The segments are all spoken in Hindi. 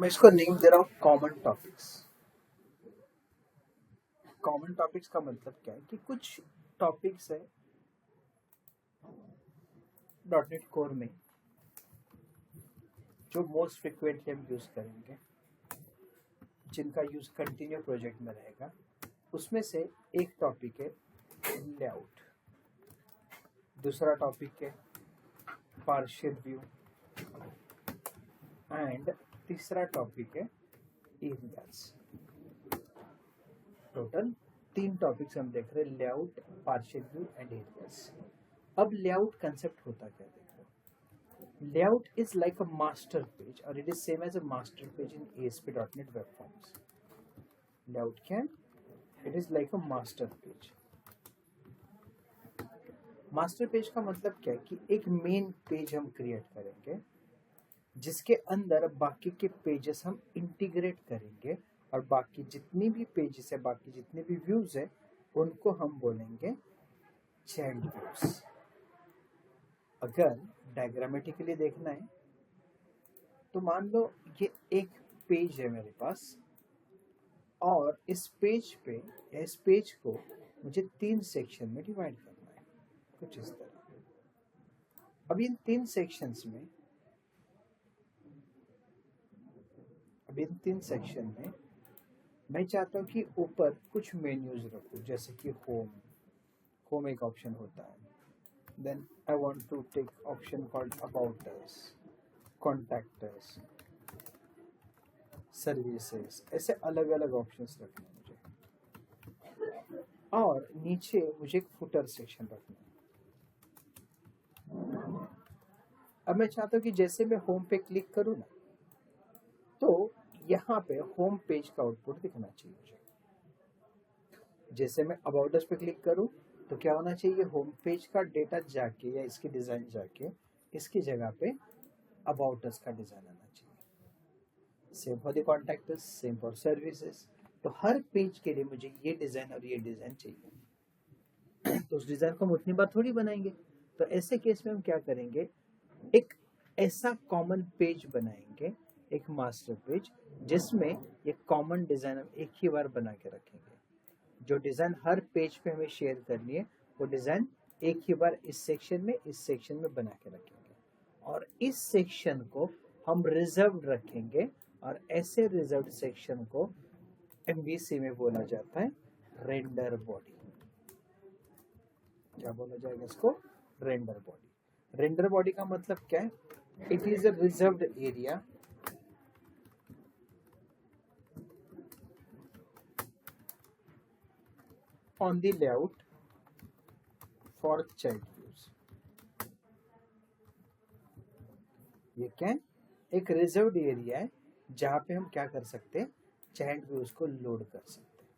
मैं इसको नेम दे रहा हूँ कॉमन टॉपिक्स। कॉमन टॉपिक्स का मतलब क्या है कि कुछ टॉपिक्स है डॉटनेट कोर में जो मोस्ट फ्रिक्वेंटली हम यूज करेंगे, जिनका यूज कंटिन्यू प्रोजेक्ट में रहेगा। उसमें से एक टॉपिक है लेआउट, दूसरा टॉपिक है पार्शियल व्यू एंड तीसरा टॉपिक है एरियाज। टोटल 3 टॉपिक्स हम देख रहे हैं, layout, partial view and areas. अब लेआउट कंसेप्ट होता क्या है, देखो। Layout is like a master page और it is same as a master page in ASP.NET web forms. Layout क्या है? It is like a master page. Master page का मतलब क्या है कि एक मेन पेज हम क्रिएट करेंगे जिसके अंदर बाकी के पेजेस हम इंटीग्रेट करेंगे और बाकी जितनी भी पेजेस है, बाकी जितने भी व्यूज है, उनको हम बोलेंगे चाइल्ड व्यूज। अगर डायग्रामेटिकली देखना है तो मान लो ये एक पेज है मेरे पास और इस पेज को मुझे 3 सेक्शन में डिवाइड करना है, कुछ इस तरह। अब इन 3 सेक्शंस में मैं चाहता हूँ कि ऊपर कुछ मेन्यूज रखूँ, जैसे कि होम एक ऑप्शन होता है। Then I want to take option called about us, contact us, services, ऐसे अलग अलग ऑप्शंस रखने हैं मुझे। और नीचे मुझे एक फुटर सेक्शन रखना है। अब मैं चाहता हूँ कि जैसे मैं होम पे क्लिक करूँ ना, तो यहाँ पे होम पेज का आउटपुट दिखना चाहिए मुझे। जैसे मैं अबाउट अस पे क्लिक करूँ तो क्या होना चाहिए, होम पेज का डेटा जाके या इसकी डिज़ाइन जाके इसकी जगह पे अबाउट अस का डिज़ाइन आना चाहिए। Same for the contact us, same for services. तो हर पेज के लिए मुझे ये डिज़ाइन और ये डिज़ाइन चाहिए। तो उस डिज़ाइन को हम उतनी बार थोड़ी बनाएंगे। तो ऐसे केस में हम क्या करेंगे, एक ऐसा कॉमन पेज बनाएंगे, एक मास्टर पेज, जिसमें ये कॉमन डिज़ाइन हम एक ही बार बना के रखेंगे। जो डिज़ाइन हर पेज पे हमें शेयर करनी है, वो डिज़ाइन एक ही बार इस सेक्शन में बना के रखेंगे। और इस सेक्शन को हम रिजर्व्ड रखेंगे और ऐसे रिजर्व्ड सेक्शन को MVC में बोला जाता है रेंडर बॉडी। क्या बोला जाएगा इसको? Render body. रेंडर बॉडी का मतलब क्या है? It is a reserved area on the layout for child views। ये क्या है? एक रिजर्व्ड एरिया है जहां पे हम क्या कर सकते हैं, चाइल्ड व्यूज को लोड कर सकते हैं।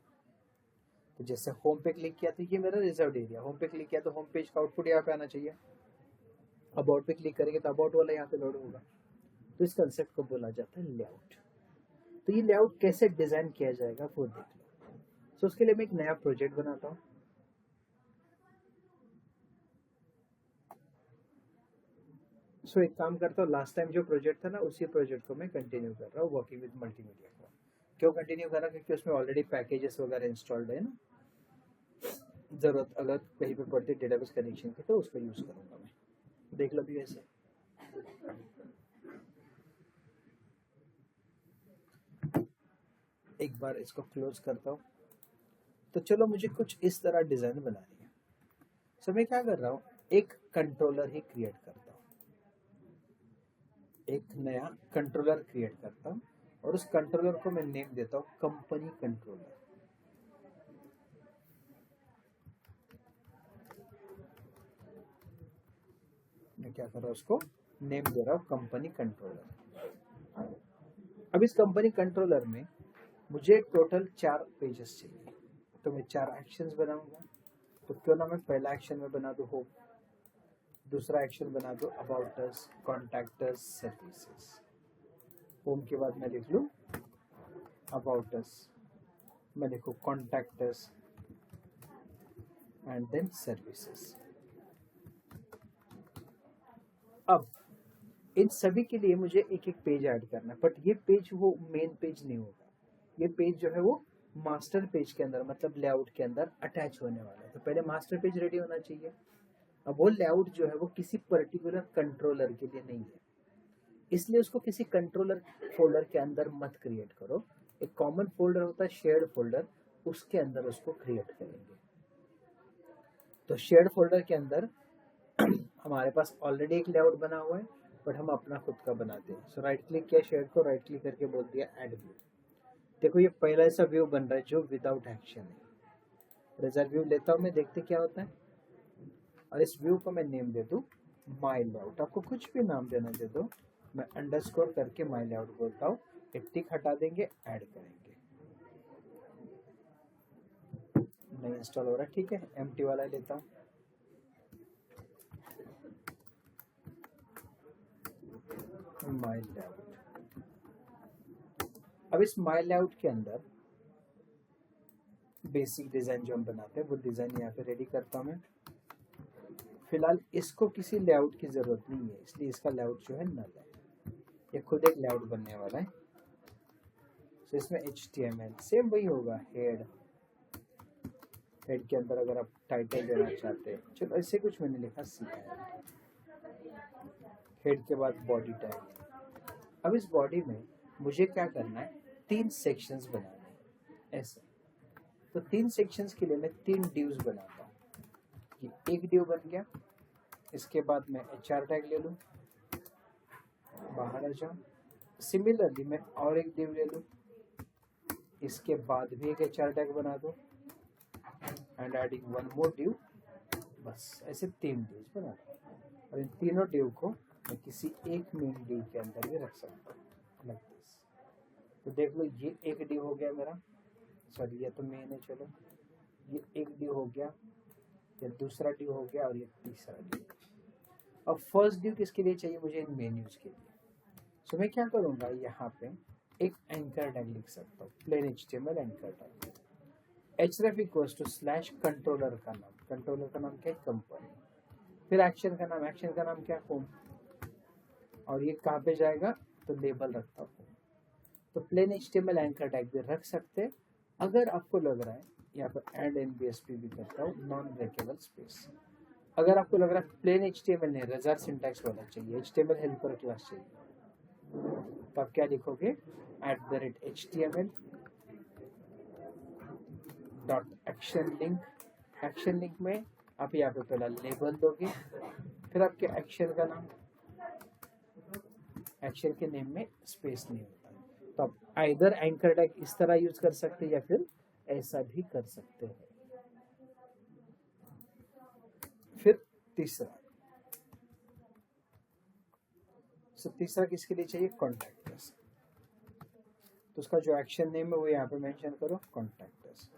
तो जैसे होम पे क्लिक किया तो ये मेरा रिजर्व्ड एरिया, होम पे क्लिक किया तो होम पेज का आउटपुट यहाँ पे आना चाहिए। अबाउट पे क्लिक करेंगे तो अबाउट वाला यहाँ पे लोड होगा। तो इस कंसेप्ट को बोला जाता है लेआउट। तो ये लेआउट कैसे डिजाइन किया जाएगा वो देख लो। तो उसके लिए मैं एक नया प्रोजेक्ट बनाता हूँ। सो एक काम करता हूँ, लास्ट टाइम जो प्रोजेक्ट था ना, उसी प्रोजेक्ट को मैं कंटिन्यू कर रहा हूँ, वर्किंग विद मल्टीमीडिया को। क्यों कंटिन्यू कर रहा हूँ? क्योंकि उसमें ऑलरेडी पैकेजेस वगैरह इंस्टॉल्ड है ना। जरूरत अगर कहीं पे पड़ती है डेटाबेस कनेक्शन की तो उसको यूज करूंगा मैं। देख लो भी वैसे। एक बार इसको क्लोज करता हूँ। तो चलो, मुझे कुछ इस तरह डिजाइन बनानी है। सो मैं क्या कर रहा हूँ, एक कंट्रोलर ही क्रिएट करता हूँ, एक नया कंट्रोलर क्रिएट करता हूँ और उस कंट्रोलर को मैं नेम देता हूँ कंपनी कंट्रोलर। मैं क्या कर रहा हूँ, उसको नेम दे रहा हूँ कंपनी कंट्रोलर। अब इस कंपनी कंट्रोलर में मुझे टोटल 4 पेजेस चाहिए, तो मैं 4 एक्शंस बनाऊंगा। तो क्यों ना मैं पहला एक्शन में बना दूँ होम, दूसरा एक्शन बना दो about us, contact us, services. Home के बाद मैं लिख लूँ अबाउट अस, मैं लिखूँ contact us and then services. अब इन सभी के लिए मुझे एक एक पेज ऐड करना है, बट ये पेज वो मेन पेज नहीं होगा, ये पेज जो है वो मास्टर पेज के अंदर मतलब लेआउट के अंदर अटैच होने वाला है। तो पहले मास्टर पेज रेडी होना चाहिए। अब वो लेआउट जो है वो किसी पर्टिकुलर कंट्रोलर के लिए नहीं है, इसलिए उसको किसी कंट्रोलर फोल्डर के अंदर मत क्रिएट करो। एक कॉमन फोल्डर होता है शेयर्ड फोल्डर, उसके अंदर उसको क्रिएट करेंगे। तो शेयर्ड फोल्डर के अंदर हमारे पास ऑलरेडी एक लेआउट बना हुआ है, बट हम अपना खुद का बनाते हैं। सो राइट क्लिक किया शेयर को, राइट क्लिक करके बोल दिया ऐड व्यू। देखो ये पहला ऐसा व्यू बन रहा है जो विदाउट एक्शन है। रिजल्ट व्यू लेता हूँ मैं, देखते क्या होता है। और इस व्यू को मैं नेम दे दूँ माई लेआउट, आपको कुछ भी नाम देना दे दो, मैं अंडरस्कोर करके माई लेआउट बोलता हूँ। एक टिक हटा देंगे, ऐड करेंगे, नहीं इंस्टॉल हो रहा है, ठीक है एम्प्टी वाला लेता हूँ। माई लेआउट, अब इस माई लेआउट के अंदर बेसिक डिजाइन जो हम बनाते हैं वो डिजाइन यहाँ पे रेडी करता हूँ मैं। फिलहाल इसको किसी लेआउट की जरूरत नहीं है, इसलिए इसका लेआउट जो है नल है, ये खुद एक लेआउट बनने वाला है। तो इसमें HTML सेम वही होगा, हेड के अंदर अगर आप टाइटल देना चाहते हैं, चलो ऐसे कुछ मैंने लिखा CI, हेड के बाद बॉडी टैग। अब इस बॉडी में मुझे क्या करना है, 3 सेक्शंस बनाने हैं ऐसे। तो 3 सेक्शंस के लिए मैं 3 डिव्स बनाता हूँ। कि एक डिव बन गया, इसके बाद मैं HR टैग ले लूँ, बाहर आ जाऊँ। सिमिलरली मैं और एक डिव ले लूँ, इसके बाद भी एक HR टैग बना दूँ and adding one more div. बस ऐसे 3 डिव्स बना दूँ, और इन तीनों डिव को मैं किसी एक मेन डिव के अंदर भी रख सकता हूँ लाइक दिस। तो देख लो ये एक डिव हो गया मेरा, सॉरी ये तो मेन है, चलो ये एक डिव हो गया, ये दूसरा डिव हो गया, और ये तीसरा डिव। अब फर्स्ट डिव किसके लिए चाहिए मुझे, इन मेन्यूज के लिए। सो मैं क्या करूँगा, यहाँ पे एक एंकर टैग लिख सकता हूँ, plain HTML anchor tag. href equals to slash controller का नाम, कंट्रोलर का नाम क्या है, कंपनी। फिर एक्शन का नाम, एक्शन का नाम क्या, होम। और ये कहाँ पे जाएगा, तो लेबल रखता हूँ। तो प्लेन HTML एंकर टैग भी रख सकते हैं। अगर आपको लग रहा है, यहाँ पर एड NBSP भी करता हूँ, नॉन ब्रेकेबल स्पेस। अगर आपको लग रहा है प्लेन HTML नहीं, रजार सिंटैक्स वाला चाहिए, HTML हेल्पर क्लास चाहिए, तो आप क्या लिखोगे, @HTML dot action link. Action link में आप यहाँ पे पहला लेबल दोगे, फिर आपके एक्शन का नाम, एक्शन के नेम में स्पेस नहीं होता है। तो आप आइदर एंकर टैग इस तरह यूज कर सकते हैं या फिर ऐसा भी कर सकते हैं। फिर तीसरा, तीसरा किसके लिए चाहिए, कॉन्टैक्टर्स। तो उसका जो एक्शन नेम है वो यहाँ पे मेंशन करो, कॉन्टैक्टर्स।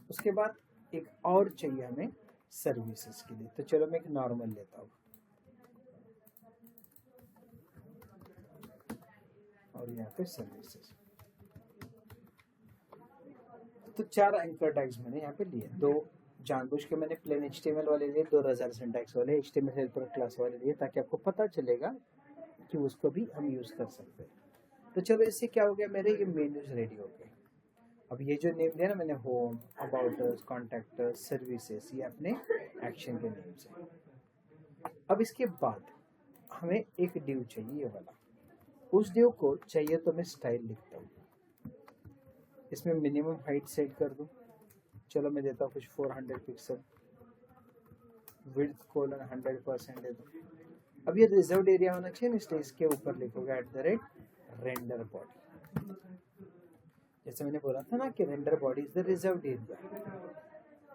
उसके बाद एक और चाहिए हमें सर्विसेज के लिए, तो चलो मैं एक नॉर्मल लेता हूँ, और यहाँ पे सर्विसेज। तो 4 एंकर टैग्स मैंने यहाँ पे लिए, 2 जानबूझ के मैंने प्लेन HTML वाले लिए, 2 रजार सिंटैक्स वाले HTML हेल्पर क्लास वाले लिए, ताकि आपको पता चलेगा कि उसको भी हम यूज कर सकते हैं। तो चलो इससे क्या हो गया, मेरे ये मेन्यूज रेडी हो गए। अब ये जो नेम दिया ना मैंने, home, about us, contactors, services, ये अपने एक्शन के नेम्स हैं। अब इसके बाद हमें एक डिव चाहिए, ये वाला। उस डिव को चाहिए तो मैं स्टाइल लिखता हूँ, इसमें मिनिमम हाइट सेट कर दूँ, चलो मैं देता हूँ कुछ 400 पिक्सल, विड्थ कोलन 100% दे दूँ। अब ये रिजर्व्ड एरिया होना चाहिए ना, इसलिए इसके ऊपर लिखोगे @रेंडर बॉडी। जैसे मैंने बोला था ना कि render body is the reserved area,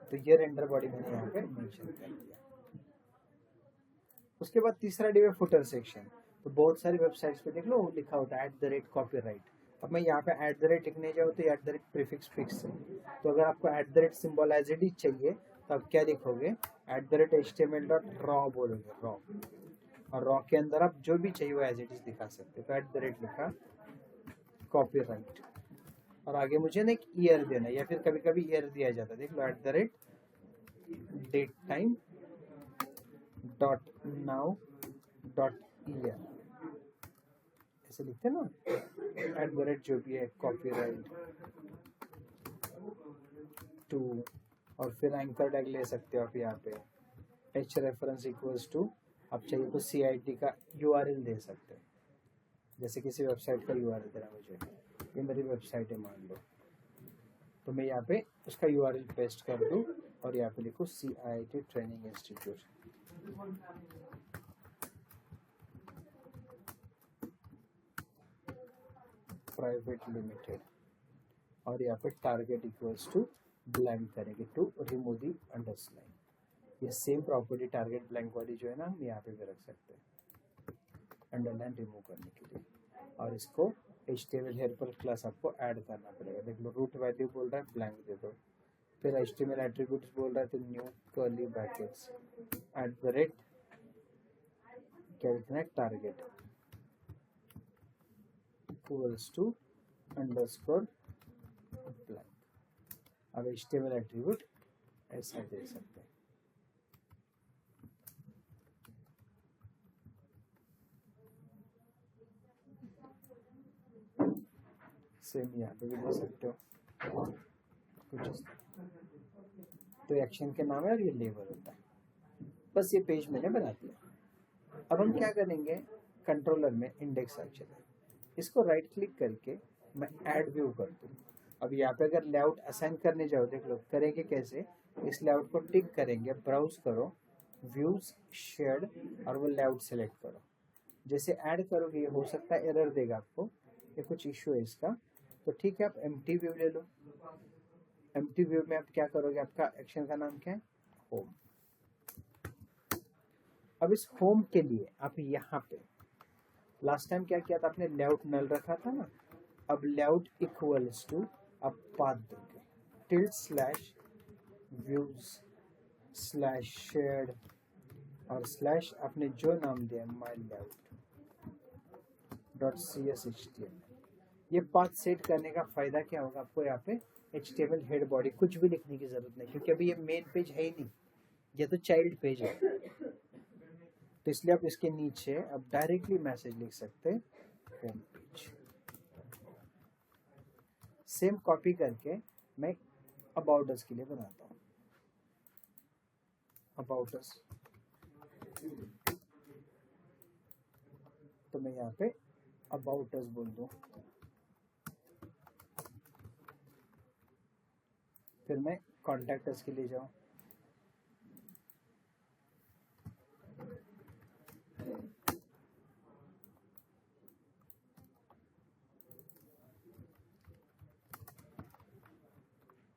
तो ये रेंडर बॉडी मैंने यहाँ पे मेंशन कर दिया। उसके बाद तीसरा डिव है फुटर सेक्शन। तो बहुत सारी वेबसाइट्स पे देख लो लिखा होता है @copyright। अब मैं यहाँ पे @ लिखने जाऊँ तो ये प्रीफिक्स फिक्स है, तो अगर आपको सिंबल एज इट इज चाहिए तो आप क्या लिखोगे, @html.raw बोलोगे, रॉ। और रॉ के अंदर आप जो भी चाहिए वो एज इट इज दिखा सकते हो। तो @ लिखा, कॉपीराइट, और आगे मुझे ना एक ईयर देना है, या फिर कभी कभी ईयर दिया जाता है, देख लो @ date time dot now dot year, ऐसे लिखते हैं ना, @ जो भी है, कॉपीराइट टू, और फिर एंकर टैग ले सकते हो आप यहाँ पे, एच रेफरेंस इक्वल्स टू, आप चाहिए तो CIT का URL दे सकते हैं, जैसे किसी वेबसाइट का URL देना मुझे, ये मेरी वेबसाइट है मान लो, तो मैं यहाँ पे उसका URL पेस्ट कर दूँ और यहाँ पे लिखूँ CIT training institute, private limited, और यहाँ पे टारगेट इक्वल्स टू ब्लैंक करेंगे टू रिमूव दी अंडरस्लाइन। ये सेम प्रॉपर्टी टारगेट ब्लैंक वाली जो है ना, हम यहाँ पे भी रख सकते हैं अंडरलाइन रिमूव करने के लिए, और इसको HTML हेल्पर क्लास आपको ऐड करना पड़ेगा। देख लो, रूट वैल्यू बोल रहा है ब्लैंक दे दो, फिर HTML एट्रीब्यूट्स बोल रहा है तो न्यू कर्ली ब्रैकेट्स @ क्या लिखना है, target equals to underscore blank. अब HTML एट्रीब्यूट ऐसा दे सकते हैं, सेम यहाँ पे भी दे सकते हो कुछ इस तरह। तो एक्शन के नाम है और ये लेबल होता है। बस ये पेज मैंने बना दिया। अब हम क्या करेंगे, कंट्रोलर में इंडेक्स सेक्शन है, इसको राइट क्लिक करके मैं ऐड व्यू कर दूँ। अब यहाँ पे अगर लेआउट असाइन करने जाओ, देख लो करेंगे कैसे, इस लेआउट को टिक करेंगे, ब्राउज करो, व्यूज शेयर्ड, और वो लेआउट सेलेक्ट करो। जैसे ऐड करोगे ये हो सकता है एरर देगा आपको, ये कुछ इशू है इसका, तो ठीक है आप एम्प्टी व्यू ले लो। एम्प्टी व्यू में आप क्या करोगे, आपका एक्शन का नाम क्या है, होम। अब इस होम के लिए आप यहाँ पे लास्ट टाइम क्या किया था आपने, लेआउट नल रखा था ना, अब लेआउट इक्वल्स टू आप पाथ दोगे /views/ शेयर्ड और / आपने जो नाम दिया माय layout.cshtml। ये पाथ सेट करने का फायदा क्या होगा आपको, यहाँ पे HTML हेड बॉडी कुछ भी लिखने की जरूरत नहीं, क्योंकि अभी ये मेन पेज है ही नहीं, ये तो चाइल्ड पेज है, तो इसलिए आप इसके नीचे अब डायरेक्टली मैसेज लिख सकते हैं होम पेज। सेम कॉपी करके मैं अबाउट अस के लिए बनाता हूँ, अबाउट अस, तो मैं यहाँ पे अबाउट अस बोल दूँ, फिर मैं कॉन्टैक्ट अस के लिए जाऊँ,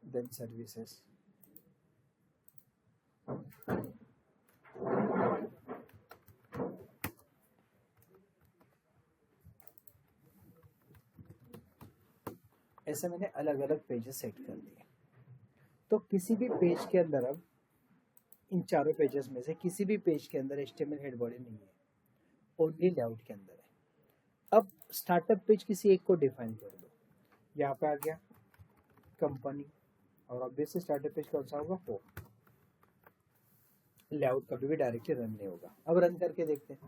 देन सर्विसेज, ऐसे मैंने अलग अलग पेजेस सेट कर दिए। तो किसी भी पेज के अंदर, अब इन चारों पेजेस में से किसी भी पेज के अंदर HTML हेड बॉडी नहीं है, ओनली लेआउट के अंदर है। अब स्टार्टअप पेज किसी एक को डिफाइन कर दो, यहाँ पे आ गया कंपनी, और ऑब्वियसली स्टार्टअप पेज कौन सा होगा, हो लेआउट कभी भी डायरेक्टली रन नहीं होगा। अब रन करके देखते हैं,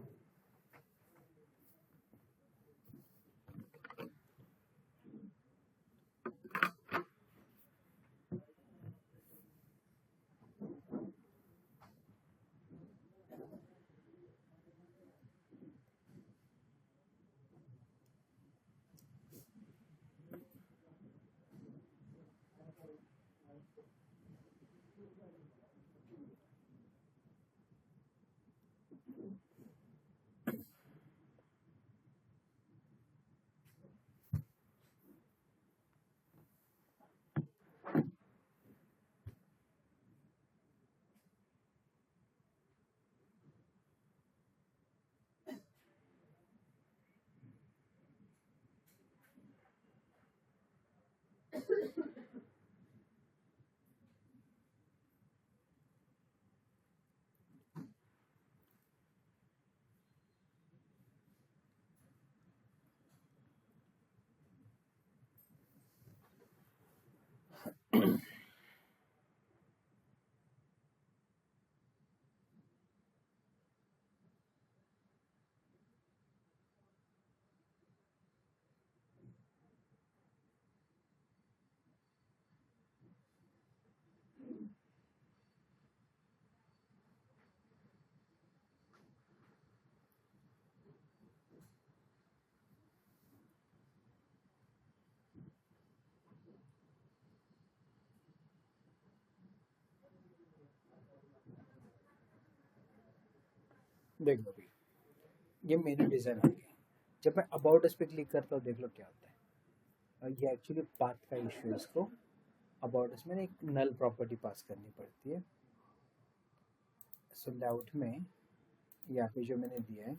देख लो भाई, ये मेरी डिजाइन आ गई। जब मैं अबाउट इस पे क्लिक करता हूँ, देख लो क्या होता है। और ये एक्चुअली पाथ का इशू है। इसको अबाउट इसमें ना एक नल प्रॉपर्टी पास करनी पड़ती है। सो लेआउट में यहाँ पे जो मैंने दिया है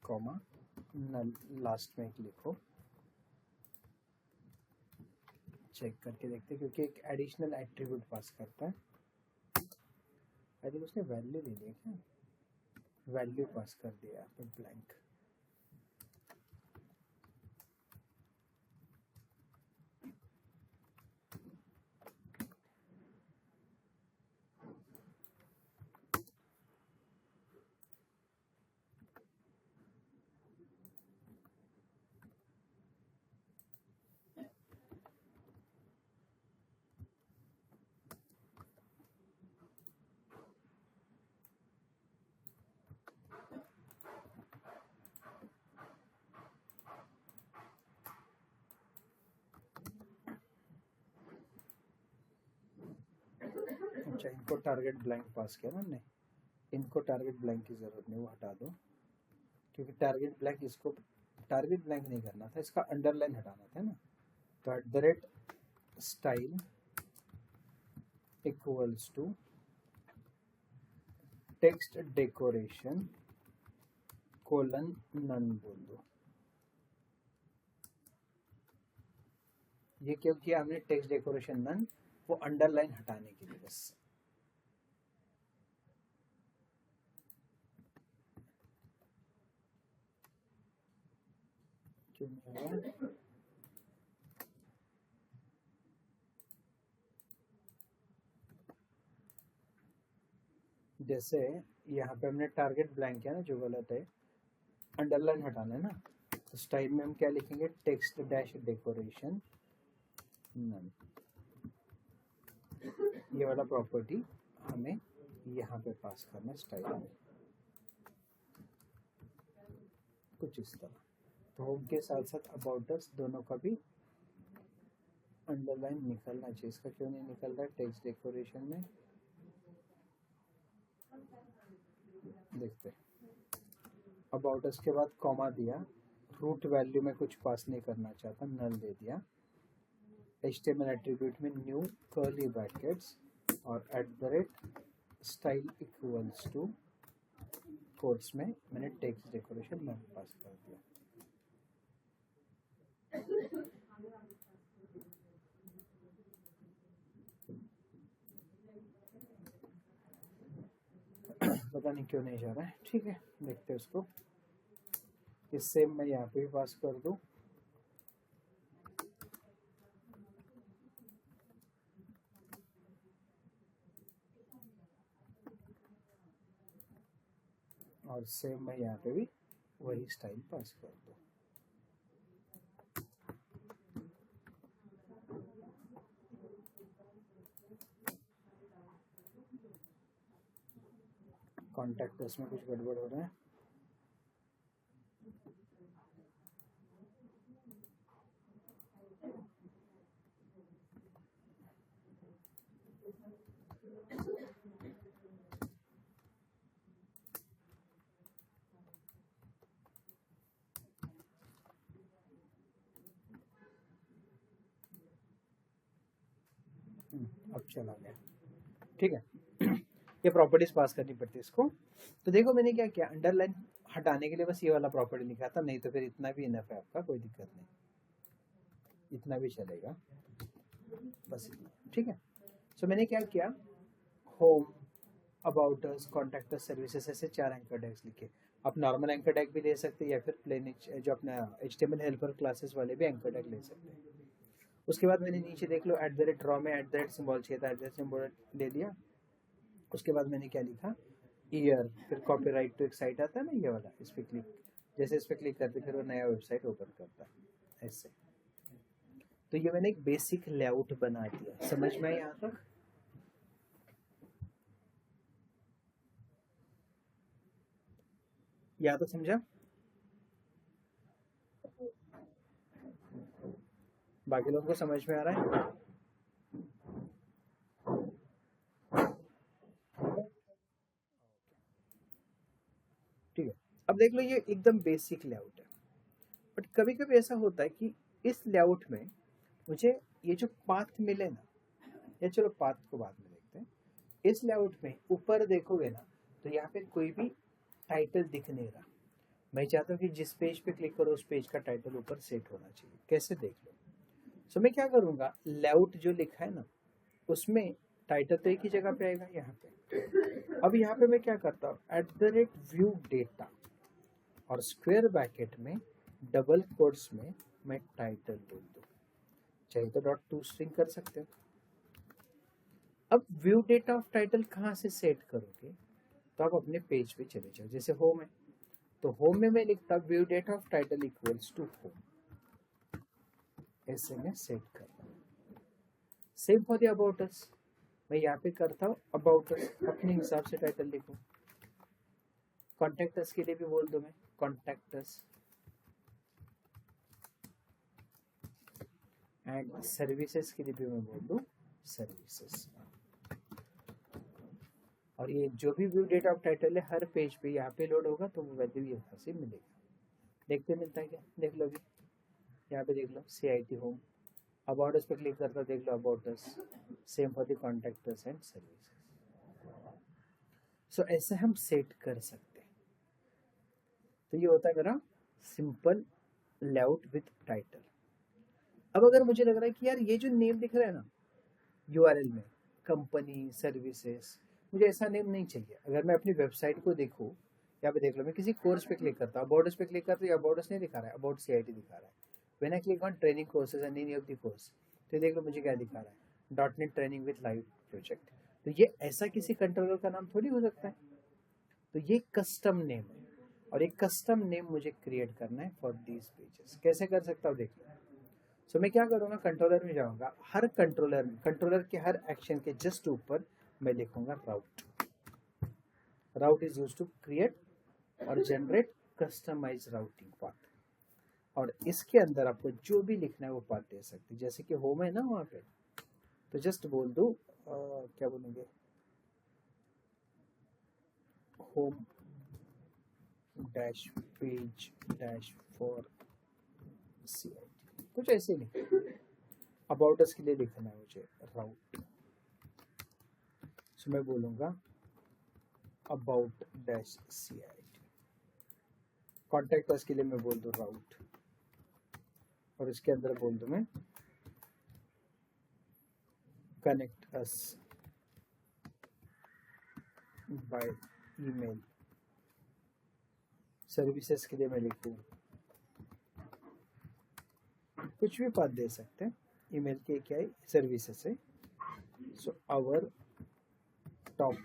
कॉमा नल, लास्ट में एक लिखो, चेक करके देखते हैं, क्योंकि एक एडिशनल एट्रीब्यूट पास करता है। आई थिंक उसने वैल्यू ले लिया क्या, वैल्यू पास कर दिया यहाँ पे ब्लैंक। अच्छा, इनको टारगेट ब्लैंक पास किया ना हमने, इनको टारगेट ब्लैंक की जरूरत नहीं, वो हटा दो, क्योंकि टारगेट ब्लैंक, इसको टारगेट ब्लैंक नहीं करना था, इसका अंडरलाइन हटाना था ना। तो at the rate style equals to text decoration colon none बोल दो। ये क्यों किया हमने टेक्स्ट डेकोरेशन नन, वो अंडरलाइन हटाने के लिए बस। क्यों नहीं आया? जैसे यहाँ पे हमने टारगेट ब्लैंक किया ना, जो गलत है, अंडरलाइन हटाना है ना। तो स्टाइल में हम क्या लिखेंगे, टेक्स्ट डैश डेकोरेशन नन। ये वाला प्रॉपर्टी हमें यहाँ पे पास करना है स्टाइल में, कुछ इस तरह। तो होम के साथ साथ अबाउट अस दोनों का भी अंडरलाइन निकलना चाहिए। इसका क्यों नहीं निकल रहा है टेक्स्ट डेकोरेशन में, देखते। अबाउट अस के बाद कॉमा दिया, रूट वैल्यू में कुछ पास नहीं करना चाहता, नल दे दिया। HTML एट्रीब्यूट में न्यू कर्ली ब्रैकेट्स और at the rate style equals to quotes में मैंने टेक्स्ट डेकोरेशन नल पास कर दिया। पता नहीं क्यों नहीं जा रहा है, ठीक है, देखते हैं उसको। इस सेम मैं यहाँ पे भी पास कर दूँ, और सेम मैं यहाँ पे भी वही स्टाइल पास कर दूँ। कॉन्टैक्ट में कुछ गड़बड़ हो रहा है। अब चला गया, ठीक है। ये प्रॉपर्टीज पास करनी पड़ती है इसको। तो देखो मैंने क्या किया, अंडरलाइन हटाने के लिए बस ये वाला प्रॉपर्टी लिखा था, नहीं तो फिर इतना भी इनफ है आपका, कोई दिक्कत नहीं, इतना भी चलेगा, बस इतना, ठीक है। सो मैंने क्या किया, home, about us, contact us, services, ऐसे 4 एंकर टैग्स लिखे। आप नॉर्मल एंकर टैग भी ले सकते हैं, या फिर प्लेन जो अपना HTML हेल्पर क्लासेस वाले भी एंकर टैग ले सकते हैं। उसके बाद मैंने नीचे देख लो, एट द रेट ड्रॉ में एट द रेट सिंबल चाहिए था, एट द रेट सिंबल ले लिया। उसके बाद मैंने क्या लिखा, ईयर, फिर कॉपीराइट टू एक साइट आता है ना, ये वाला, इस पर क्लिक, जैसे इस पर क्लिक करते फिर वो नया वेबसाइट ओपन करता है ऐसे। तो ये मैंने एक बेसिक लेआउट बना दिया, समझ में आई यहाँ तक? या तो समझा, बाकी लोगों को समझ में आ रहा है? अब देख लो ये एकदम बेसिक लेआउट है, बट कभी कभी ऐसा होता है कि इस लेआउट में मुझे ये जो पाथ मिले ना, या चलो पाथ को बाद में देखते हैं, इस लेआउट में ऊपर देखोगे ना तो यहाँ पे कोई भी टाइटल दिख नहीं रहा। मैं चाहता हूँ कि जिस पेज पे क्लिक करो उस पेज का टाइटल ऊपर सेट होना चाहिए। कैसे देख लो। सो मैं क्या करूँगा, लेआउट जो लिखा है ना उसमें टाइटल तो एक ही जगह पे आएगा यहाँ पे। अब यहाँ पे मैं क्या करता हूँ, @व्यू डेटा और स्क्वायर ब्रैकेट में डबल कोट्स में मैं टाइटल बोल दूँ, चाहिए तो .toString कर सकते हो। अब व्यू डेटा ऑफ टाइटल कहाँ से सेट करोगे, तो आप अपने पेज पे चले जाओ। जैसे होम है तो होम में मैं लिखता view data of title equals to home, ऐसे में सेट करता हूँ। Same for the about us, मैं यहाँ पे करता हूँ अबाउट अस, अपने हिसाब से टाइटल लिखूँ। कॉन्टैक्ट अस के लिए भी बोल दो मैं कॉन्टैक्ट अस, एंड सर्विसेज के लिए भी मैं बोल दूँ सर्विसेज। और ये जो भी व्यू डेटा ऑफ टाइटल है हर पेज पे यहाँ पे लोड होगा तो वो वैल्यू यहाँ से मिलेगा। देखते मिलता है क्या, देख लो अभी यहाँ पे देख लो CIT होम, अबाउट अस पे क्लिक करता देख लो about us, same for the contact us and services. So ऐसे हम सेट कर सकते हैं। तो ये होता है मेरा सिंपल लेआउट विथ टाइटल। अब अगर मुझे लग रहा है कि यार ये जो नेम दिख रहा है ना URL में, कंपनी सर्विसेज, मुझे ऐसा नेम नहीं चाहिए। अगर मैं अपनी वेबसाइट को देखूँ, यहाँ पे देख लो मैं किसी कोर्स पे क्लिक करता हूँ, अबाउट अस पे क्लिक करता हूँ, अबाउट अस नहीं दिखा रहा है, अबाउट CIT दिखा रहा है। When I click on training courses and any of the course, तो देख लो मुझे क्या दिखा रहा है, .NET training with live project. तो ये ऐसा किसी कंट्रोलर का नाम थोड़ी हो सकता है। तो ये कस्टम नेम है, और एक कस्टम नेम मुझे क्रिएट करना है फॉर दीज पेजेस। कैसे कर सकता हूँ देख लो। सो मैं क्या करूँगा, कंट्रोलर में जाऊँगा, हर कंट्रोलर में, कंट्रोलर के हर एक्शन के जस्ट ऊपर मैं लिखूंगा राउट। राउट इज यूज टू क्रिएट और जनरेट कस्टमाइज राउटिंग पाथ, और इसके अंदर आपको जो भी लिखना है वो पाथ दे सकते हैं। जैसे कि होम है ना वहाँ पे, तो जस्ट बोल दो क्या बोलेंगे, home dash page dash for CIT, कुछ ऐसे नहीं। अबाउट अस के लिए लिखना है मुझे राउट, सो मैं बोलूँगा about dash CIT। Contact us के लिए मैं बोल दूँ राउट, और इसके अंदर बोल दूँ मैं connect us by email. Services के लिए मैं लिखूँ, कुछ भी पाथ दे सकते हैं। ईमेल के क्या है, सर्विसेज है, सो आवर टॉप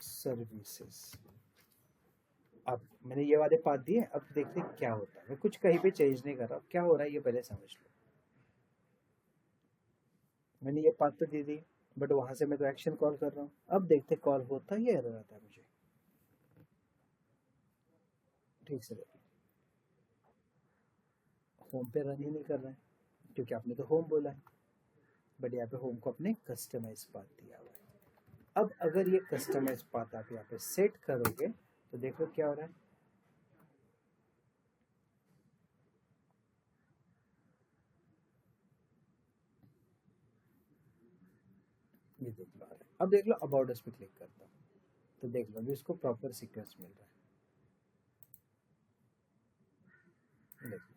सर्विसेज। अब मैंने ये वाले पाथ दिए, अब देखते हैं क्या होता है। मैं कुछ कहीं पे चेंज नहीं कर रहा, क्या हो रहा है ये पहले समझ लो। मैंने ये पाथ तो दे दी, बट वहां से मैं तो एक्शन कॉल कर रहा हूँ। अब देखते कॉल होता है या एरर आता है मुझे, ठीक से होम पे रन ही नहीं कर रहा है, क्योंकि आपने तो होम बोला है, बट यहाँ पे होम को अपने कस्टमाइज पाथ दिया हुआ है। अब अगर ये कस्टमाइज पाथ आप यहाँ पे सेट करोगे तो देखो क्या हो रहा है, ये देख लो आ रहा है। अब देख लो अबाउट अस पे क्लिक करता हूँ तो देख लो अभी इसको प्रॉपर सीक्वेंस मिल रहा है, देख लो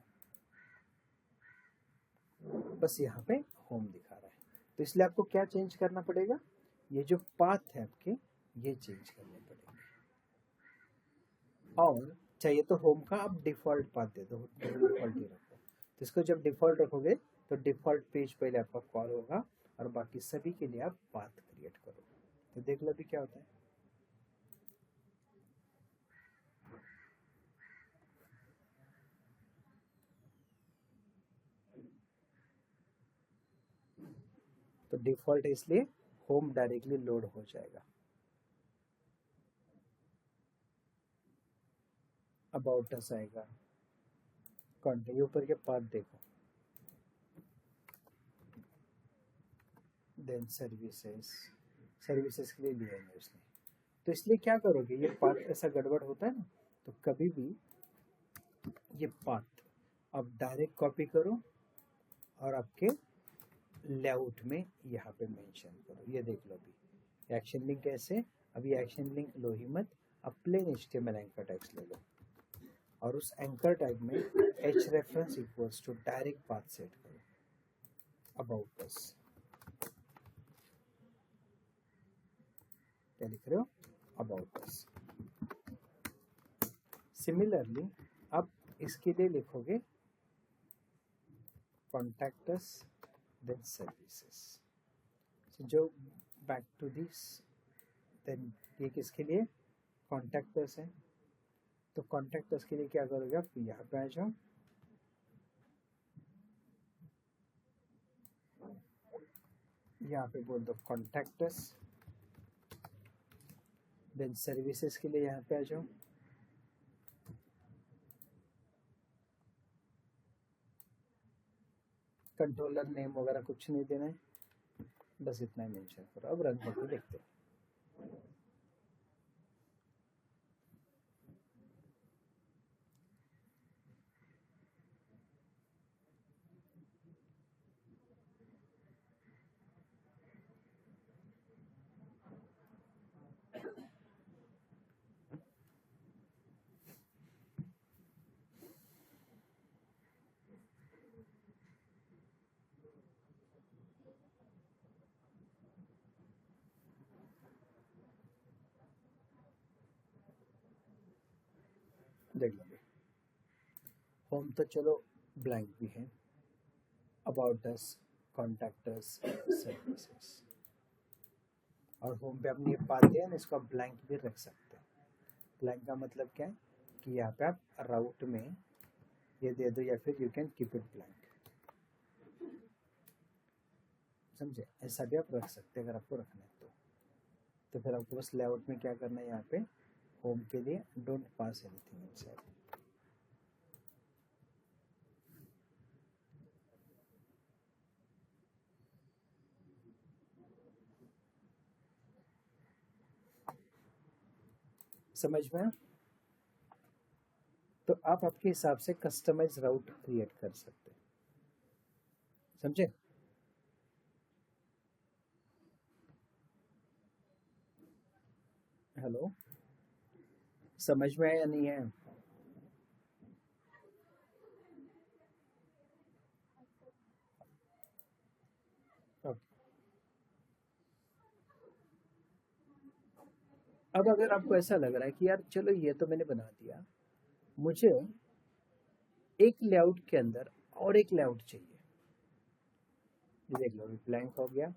बस यहाँ पे होम दिखा रहा है। तो इसलिए आपको क्या चेंज करना पड़ेगा, ये जो पाथ है आपके ये चेंज करने पड़ेंगे। और चाहिए तो होम का आप डिफॉल्ट पाथ दे दो, डिफॉल्ट ही रखो। तो इसको जब डिफॉल्ट रखोगे तो डिफॉल्ट पेज पहले आपका कॉल होगा, और बाकी सभी के लिए आप पाथ क्रिएट करो। तो देख लो अभी क्या होता है। तो डिफॉल्ट है इसलिए होम डायरेक्टली लोड हो जाएगा। अबाउट अस आएगा, कॉन्टेक्ट ऊपर के पाथ देखो, देन सर्विसेज, सर्विसेज के लिए लिया है उसने। तो इसलिए क्या करोगे, ये पाथ ऐसा गड़बड़ होता है ना, तो कभी भी ये पाथ आप डायरेक्ट कॉपी करो और आपके लेआउट में यहाँ पे मेंशन करो। ये देख लो अभी एक्शन लिंक कैसे, अभी एक्शन लिंक लो ही मत, अब प्लेन HTML एंकर टैग्स ले लो और उस एंकर टैग में h reference equals to direct path set करो अबाउट अस। क्या लिख रहे हो? About us. सिमिलरली अब इसके लिए लिखोगे कॉन्टैक्ट अस देन सर्विसेज। जो बैक टू दिस, देन ये किसके लिए? कॉन्टैक्ट अस है, तो कॉन्टैक्ट अस के लिए क्या करोगे आप? यहाँ पे आ जाओ, यहाँ पे बोल दो कॉन्टैक्ट अस, देन सर्विसेज के लिए यहाँ पे आ जाओ, कंट्रोलर नेम वगैरह कुछ नहीं देना है, बस इतना ही मेंशन करो। अब रन करके देखते हैं। देख लो, होम तो चलो ब्लैंक भी है, about us, contact us, services, और होम पे आपने ये पाथ दिया ना, इसको आप ब्लैंक भी रख सकते हैं। ब्लैंक का मतलब क्या है कि यहाँ पे आप राउट में ये दे दो या फिर you can keep it blank, समझे? ऐसा भी आप रख सकते हैं अगर आपको रखना है तो फिर आपको बस लेआउट में क्या करना है, यहाँ पे होम के लिए डोंट पास एनीथिंग इनसाइड। समझ में? तो आप आपके हिसाब से कस्टमाइज राउट क्रिएट कर सकते हैं, समझे? हेलो, समझ में आया या नहीं है? अब अगर आपको ऐसा लग रहा है कि यार चलो ये तो मैंने बना दिया, मुझे एक लेआउट के अंदर और एक लेआउट चाहिए, देख लो ब्लैंक हो गया,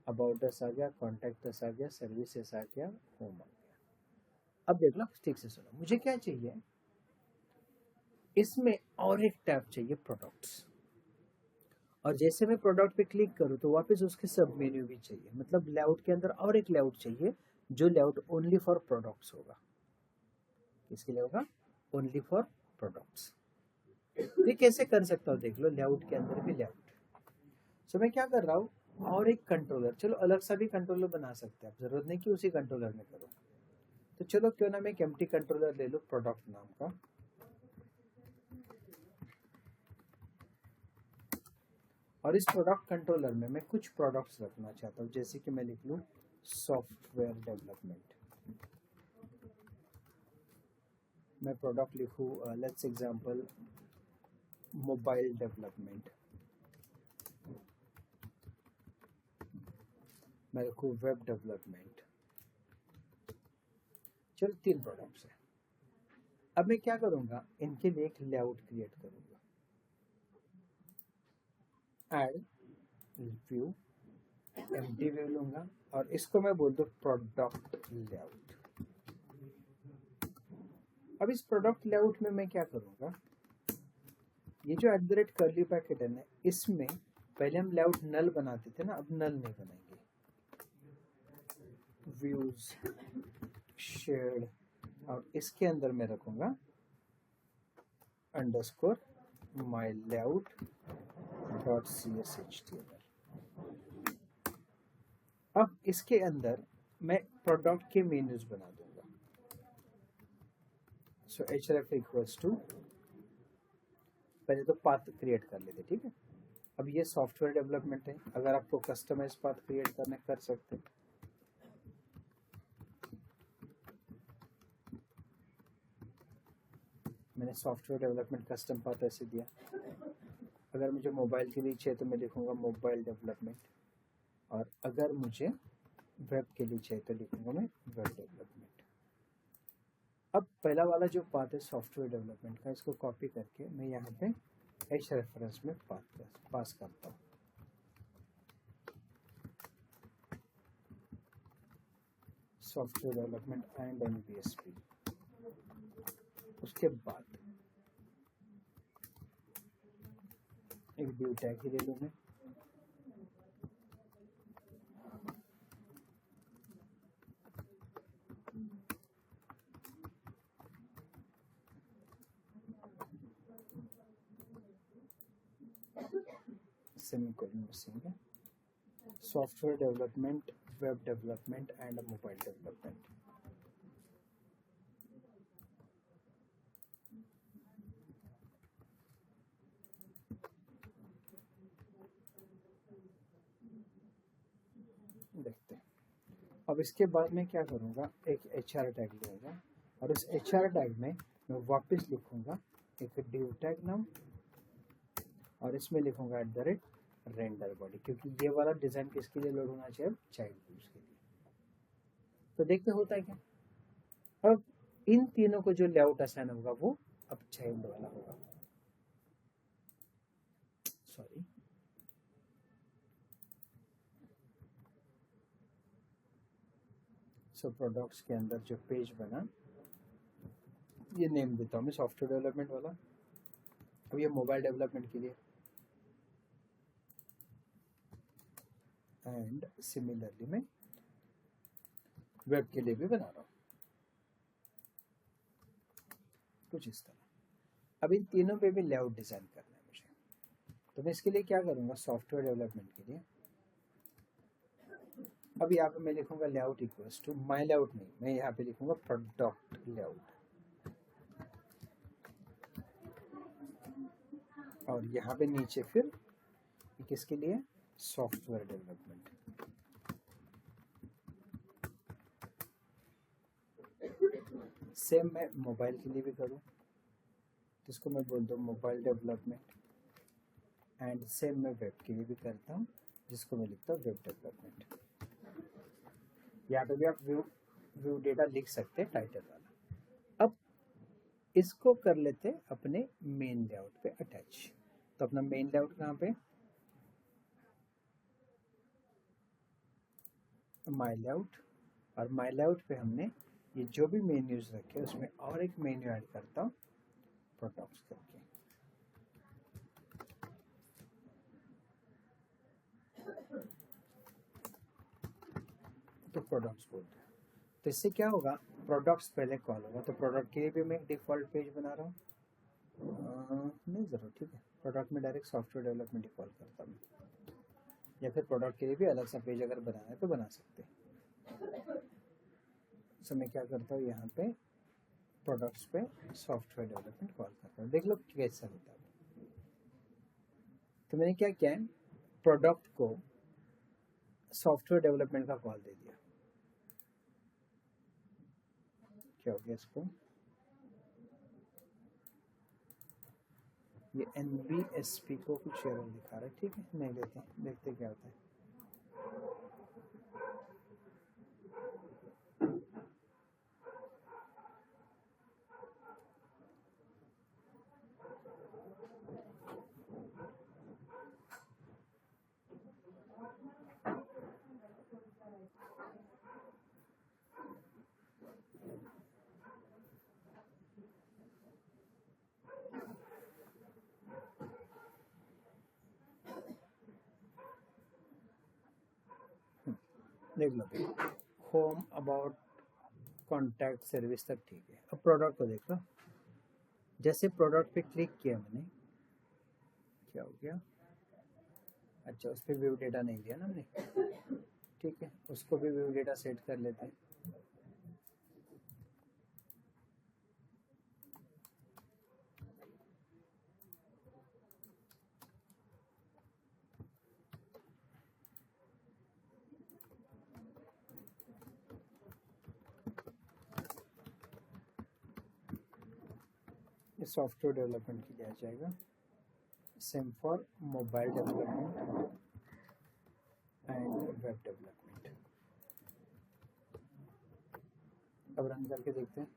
अबाउट अस आ गया, कॉन्टैक्ट अस आ गया, सर्विसेज आ गया, होम आ गया। अब देख लो ठीक से सुनो, मुझे क्या चाहिए, इसमें और एक टैब चाहिए प्रोडक्ट्स, और जैसे मैं प्रोडक्ट पे क्लिक करूँ तो वापस उसके सब मेन्यू भी चाहिए, मतलब लेआउट के अंदर और एक लेआउट चाहिए जो लेआउट ओनली फॉर प्रोडक्ट्स होगा। किसके लिए होगा? Only for products. ये कैसे कर सकता हूँ देख लो, लेआउट के अंदर भी लेआउट। सो मैं क्या कर रहा हूँ, और एक कंट्रोलर, चलो अलग सा भी कंट्रोलर बना सकते हैं आप, जरूरत नहीं कि उसी कंट्रोलर में करो। तो चलो क्यों ना मैं एक एम्प्टी कंट्रोलर ले लो प्रोडक्ट नाम का, और इस प्रोडक्ट कंट्रोलर में मैं कुछ प्रोडक्ट्स रखना चाहता हूँ, जैसे कि मैं लिख लूँ सॉफ्टवेयर डेवलपमेंट। मैं प्रोडक्ट लिखूँ लेट्स एग्जांपल मोबाइल डेवलपमेंट, मैं लिखूँ वेब डेवलपमेंट। चलो 3 प्रोडक्ट्स है। अब मैं क्या करूँगा, इनके लिए एक लेआउट क्रिएट करूँगा, ऐड व्यू, एम्प्टी व्यू लूंगा और इसको मैं बोल दूँ प्रोडक्ट लेआउट। अब इस प्रोडक्ट लेआउट में मैं क्या करूँगा, ये जो @curly पैकेट है ना, इसमें पहले हम लेआउट नल बनाते थे ना, अब नल नहीं बनाएंगे, व्यूज शेयर्ड, और इसके अंदर मैं रखूंगा अंडरस्कोर माई लेआउट डॉट CSHTML। अब इसके अंदर मैं प्रोडक्ट के मेन्यूज बना दूंगा, सो href इक्वल्स टू, पहले तो पाथ क्रिएट कर लेते, ठीक है। अब ये सॉफ्टवेयर डेवलपमेंट है, अगर आपको कस्टमाइज पाथ क्रिएट करने कर सकते हैं। मैंने सॉफ्टवेयर डेवलपमेंट कस्टम पाथ ऐसे दिया। अगर मुझे मोबाइल के लिए चाहिए तो मैं लिखूंगा मोबाइल डेवलपमेंट, और अगर मुझे वेब के लिए चाहिए तो लिखूंगा मैं वेब डेवलपमेंट। अब पहला वाला जो पाथ है सॉफ्टवेयर डेवलपमेंट का, इसको कॉपी करके मैं यहाँ पे एच रेफरेंस में पास करता हूँ। Software development and NBSP। उसके बाद एक व्यू टैग ही ले लूँ मैं, सेमीकोलन मिसिंग है। Software development, web development and mobile development. देखते हैं। अब इसके बाद मैं क्या करूँगा, एक HR टैग लूँगा, और उस HR टैग में मैं वापस लिखूँगा एक div टैग नाम, और इसमें लिखूँगा @render body, क्योंकि ये वाला डिज़ाइन किसके लिए लोड होना चाहिए, चाइल्ड यूज के लिए। तो देखते होता है क्या। अब इन तीनों को जो लेआउट असाइन होगा वो अब चाइल्ड वाला होगा। सॉरी, सो प्रोडक्ट्स के अंदर जो पेज बना, ये नेम देता हूँ मैं सॉफ्टवेयर डेवलपमेंट वाला। अब ये मोबाइल डेवलपमेंट के लिए, एंड सिमिलरली मैं वेब के लिए भी बना रहा हूँ कुछ इस तरह। अब इन तीनों पे भी लेआउट डिजाइन करना है मुझे, तो मैं इसके लिए क्या करूँगा, सॉफ्टवेयर डेवलपमेंट के लिए अब यहाँ पे मैं लिखूंगा layout equals to my layout, नहीं, मैं यहाँ पे लिखूंगा प्रोडक्ट लेआउट, और यहाँ पे नीचे फिर किसके लिए, सॉफ्टवेयर डेवलपमेंट। सेम मैं मोबाइल के लिए भी करूँ, जिसको मैं बोलता हूँ मोबाइल डेवलपमेंट, एंड सेम मैं वेब के लिए भी करता हूँ, जिसको मैं लिखता हूँ वेब डेवलपमेंट। यहाँ पे भी आप व्यू डेटा लिख सकते हैं टाइटल वाला। अब इसको कर लेते अपने मेन लेआउट पे अटैच। तो अपना मेन लेआउट कहाँ पे, माई लेआउट, और माई लेआउट पे हमने ये जो भी मेन्यूज रखे उसमें और एक मेन्यू ऐड करता हूँ प्रोडक्ट्स करके। तो प्रोडक्ट्स बोलते हैं, तो इससे क्या होगा, प्रोडक्ट्स पहले कॉल होगा, तो प्रोडक्ट के लिए भी मैं एक डिफॉल्ट पेज बना रहा हूँ, नहीं ज़रूर, ठीक है। प्रोडक्ट में डायरेक्ट सॉफ्टवेयर डेवलपमेंट ही कॉल करता हूँ, या फिर प्रोडक्ट के लिए भी अलग सा पेज अगर बनाना है तो बना सकते हैं। सो मैं क्या करता हूँ, यहाँ पे प्रोडक्ट्स पे सॉफ्टवेयर डेवलपमेंट कॉल करता हूँ, देख लो कैसा होता है। तो मैंने क्या किया है, प्रोडक्ट को सॉफ्टवेयर डेवलपमेंट का कॉल दे दिया। क्या हो गया इसको, ये NBSP को कुछ एरर दिखा रहा है, ठीक है, नहीं लेते, देखते क्या होता है। देख लो, होम, अबाउट, कॉन्टैक्ट, सर्विस तक ठीक है। अब प्रोडक्ट को देख लो, जैसे प्रोडक्ट पे क्लिक किया मैंने, क्या हो गया, अच्छा उस पर व्यू डेटा नहीं दिया ना हमने, ठीक है, उसको भी व्यू डेटा सेट कर लेते हैं। सॉफ्टवेयर डेवलपमेंट के लिए आ जाएगा, same for mobile development and web development. अब रन करके देखते हैं।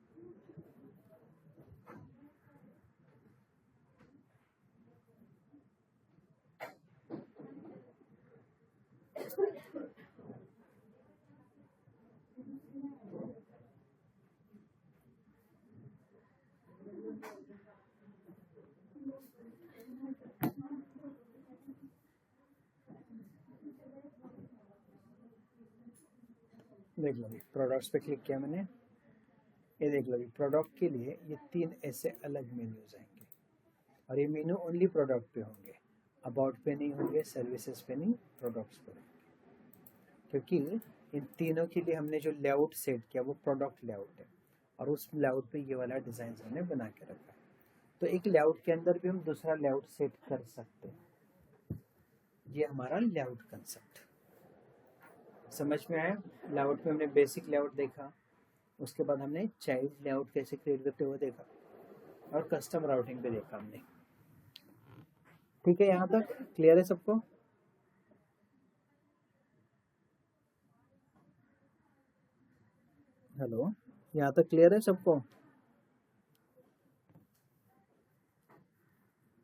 देख लो प्रोडक्ट्स पे क्लिक किया मैंने, ये देख लो प्रोडक्ट के लिए ये 3 ऐसे अलग मेन्यूज आएंगे और ये मेन्यू ओनली प्रोडक्ट पे होंगे, अबाउट पे नहीं होंगे, सर्विसेज पे नहीं, प्रोडक्ट्स पे होंगे। क्योंकि इन तीनों के लिए हमने जो लेआउट सेट किया वो प्रोडक्ट लेआउट है और उस लेआउट पे ये वाला डिज़ाइन हमने बना के रखा है। तो एक लेआउट के अंदर भी हम दूसरा लेआउट सेट कर सकते हैं। ये हमारा लेआउट कंसेप्ट समझ में आया। लेआउट में हमने बेसिक लेआउट देखा, उसके बाद हमने चाइल्ड लेआउट कैसे क्रिएट करते हुए देखा और कस्टम राउटिंग भी देखा हमने। ठीक है, यहाँ तक क्लियर है सबको? हेलो, यहाँ तक क्लियर है सबको?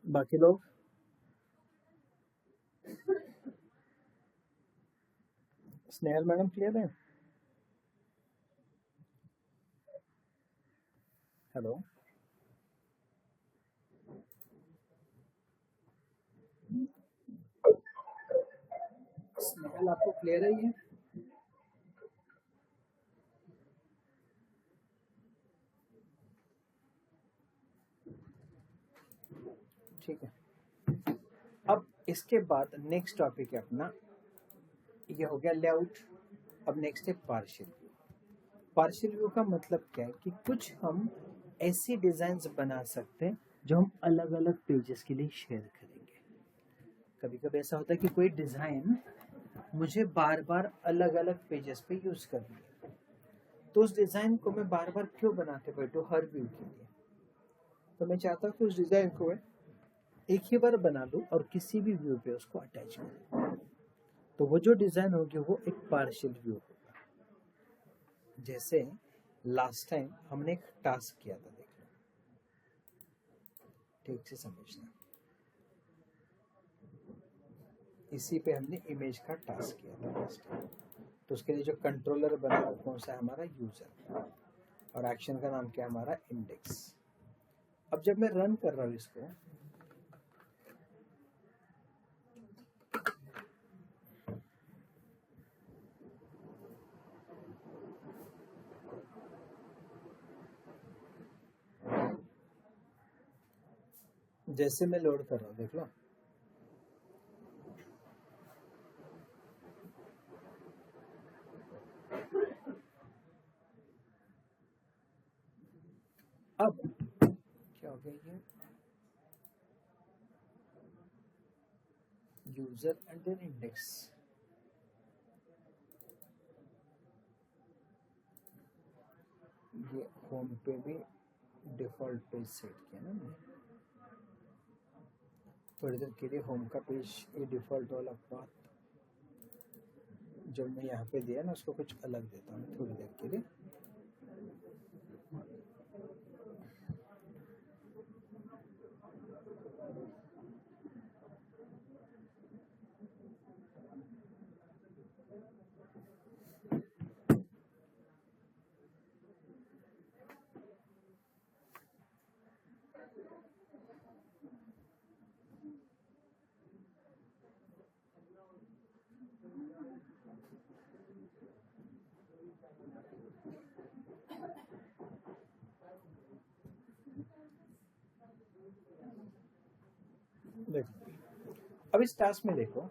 बाकी लोग? स्नेहल मैडम क्लियर है? हेलो, स्नेहल आपको क्लियर है ये? ठीक है। अब इसके बाद नेक्स्ट टॉपिक है अपना, ये हो गया लेआउट। अब नेक्स्ट है पार्शियल व्यू। पार्शियल व्यू का मतलब क्या है कि कुछ हम ऐसी डिजाइन्स बना सकते हैं जो हम अलग अलग पेजेस के लिए शेयर करेंगे। कभी कभी ऐसा होता है कि कोई डिजाइन मुझे बार बार अलग अलग पेजेस पे यूज करनी है, तो उस डिजाइन को मैं बार बार क्यों बनाते बैठूं हर व्यू के लिए? तो मैं चाहता हूँ कि उस डिजाइन को मैं एक ही बार बना लूं और किसी भी व्यू पे उसको अटैच करूं। तो वो जो डिजाइन होगी वो एक पार्शियल व्यू होगा। जैसे लास्ट टाइम हमने एक टास्क किया था, देख लो, ठीक से समझना। इसी पे हमने इमेज का टास्क किया था लास्ट टाइम। तो उसके लिए जो कंट्रोलर बना वो कौन सा है? हमारा यूजर। और एक्शन का नाम क्या है? हमारा इंडेक्स। अब जब मैं रन कर रहा हूँ इसको, जैसे मैं लोड कर रहा हूँ, देख लो, अब क्या हो गया? ये यूजर अंडर इंडेक्स, ये होम पे भी डिफॉल्ट पेज सेट किया ना मैंने। थोड़ी देर के लिए होम का पेज, ये डिफॉल्ट वाला बात जब मैं यहाँ पे दिया ना, उसको कुछ अलग देता हूँ थोड़ी देर के लिए। देखो, अब इस टास्क में देखो,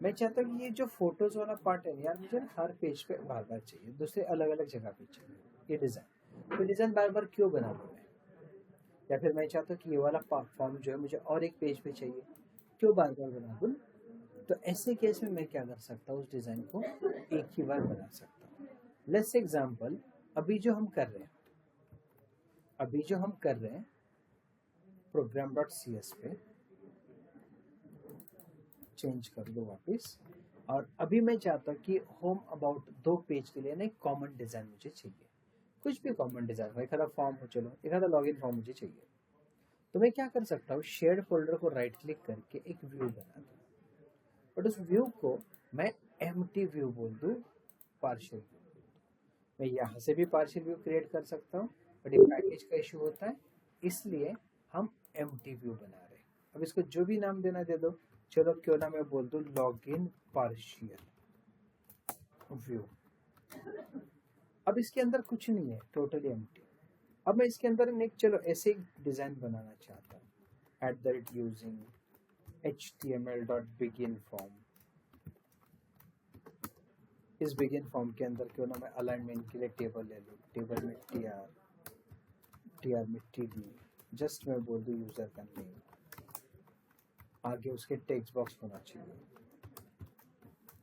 मैं चाहता हूँ कि ये जो फोटोज वाला पार्ट है यार, मुझे हर पेज पे बार बार चाहिए, दूसरे अलग अलग जगह पे चाहिए ये डिज़ाइन। तो डिज़ाइन बार बार क्यों बना लूँ मैं? या फिर मैं चाहता हूँ कि ये वाला फॉर्म जो है मुझे और एक पेज पे चाहिए, क्यों बार बार बना दूँ? तो ऐसे केस में मैं क्या कर सकता हूँ? उस डिज़ाइन को एक ही बार बना सकता हूँ। लेट्स एग्जाम्पल, अभी जो हम कर रहे हैं program.cs पे चेंज कर दो वापस। और अभी मैं चाहता हूँ कि होम अबाउट 2 पेज के लिए ना एक कॉमन डिजाइन मुझे चाहिए, कुछ भी कॉमन डिजाइन हो, एक आधा फॉर्म हो, चलो एक आधा लॉगिन फॉर्म मुझे चाहिए। तो मैं क्या कर सकता हूँ, शेयर्ड फोल्डर को राइट क्लिक करके एक व्यू बना दूँ, बट उस व्यू को मैं एम्प्टी व्यू बोल दूँ, पार्शियल व्यू। मैं यहाँ से भी पार्शियल व्यू क्रिएट कर सकता हूँ, बट ये पैकेज का इशू होता है, इसलिए हम एम्प्टी व्यू बना रहे हैं। अब इसको जो भी नाम देना दे दो, चलो क्यों ना मैं बोल दूँ लॉगिन पार्शियल व्यू। अब इसके अंदर कुछ नहीं है, टोटली एम्प्टी। अब मैं इसके अंदर एक चलो ऐसे एक डिजाइन बनाना चाहता हूँ, @using html.begin form। इस बिगिन फॉर्म के अंदर क्यों ना मैं अलाइनमेंट के लिए टेबल ले लूँ, टेबल में टीआर में टीडी, जस्ट मैं बोल दूँ यूजर का नेम, आगे उसके टेक्स्ट बॉक्स होना चाहिए।